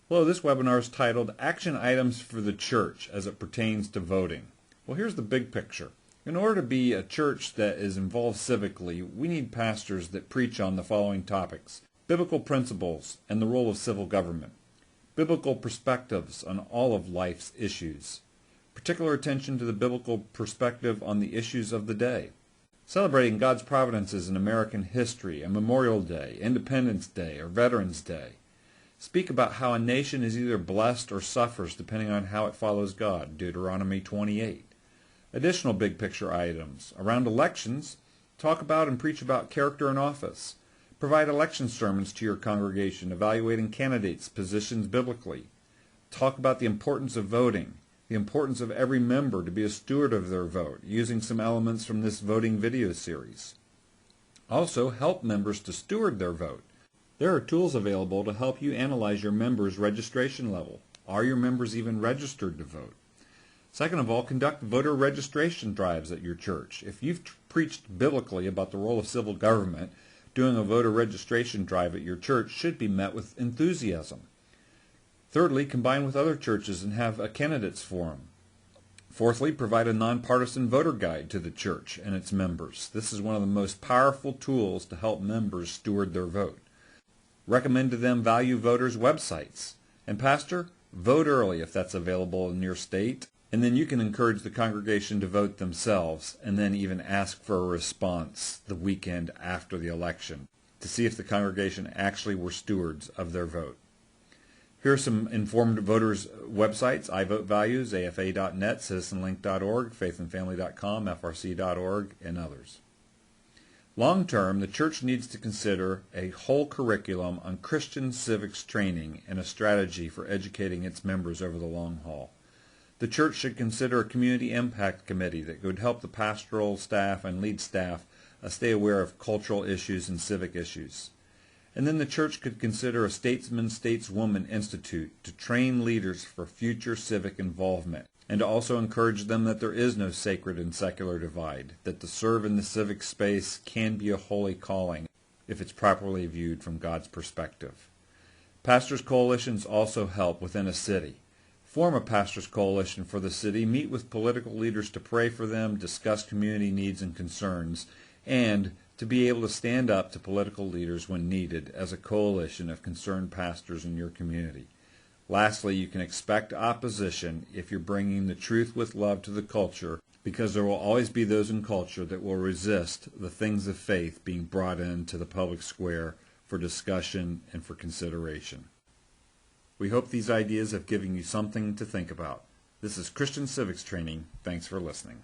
Hello, this webinar is titled Action Items for the Church as it pertains to voting. Well, here's the big picture. In order to be a church that is involved civically, we need pastors that preach on the following topics: biblical principles and the role of civil government, biblical perspectives on all of life's issues, particular attention to the biblical perspective on the issues of the day, celebrating God's providences in American history, a Memorial Day, Independence Day, or Veterans Day. Speak about how a nation is either blessed or suffers depending on how it follows God, Deuteronomy 28. Additional big picture items. Around elections, talk about and preach about character and office. Provide election sermons to your congregation, evaluating candidates' positions biblically. Talk about the importance of voting, the importance of every member to be a steward of their vote, using some elements from this voting video series. Also, help members to steward their vote. There are tools available to help you analyze your members' registration level. Are your members even registered to vote? Second of all, conduct voter registration drives at your church. If you've preached biblically about the role of civil government, doing a voter registration drive at your church should be met with enthusiasm. Thirdly, combine with other churches and have a candidates forum. Fourthly, provide a nonpartisan voter guide to the church and its members. This is one of the most powerful tools to help members steward their vote. Recommend to them value voters' websites. And pastor, vote early if that's available in your state, and then you can encourage the congregation to vote themselves, and then even ask for a response the weekend after the election to see if the congregation actually were stewards of their vote. Here are some informed voters' websites: iVoteValues, afa.net, citizenlink.org, faithandfamily.com, frc.org, and others. Long term, the church needs to consider a whole curriculum on Christian civics training and a strategy for educating its members over the long haul. The church should consider a community impact committee that would help the pastoral staff and lead staff stay aware of cultural issues and civic issues. And then the church could consider a Statesman, Stateswoman Institute to train leaders for future civic involvement, and to also encourage them that there is no sacred and secular divide, that to serve in the civic space can be a holy calling if it's properly viewed from God's perspective. Pastors' coalitions also help within a city. Form a pastors' coalition for the city, meet with political leaders to pray for them, discuss community needs and concerns, and to be able to stand up to political leaders when needed as a coalition of concerned pastors in your community. Lastly, you can expect opposition if you're bringing the truth with love to the culture, because there will always be those in culture that will resist the things of faith being brought into the public square for discussion and for consideration. We hope these ideas have given you something to think about. This is Christian Civics Training. Thanks for listening.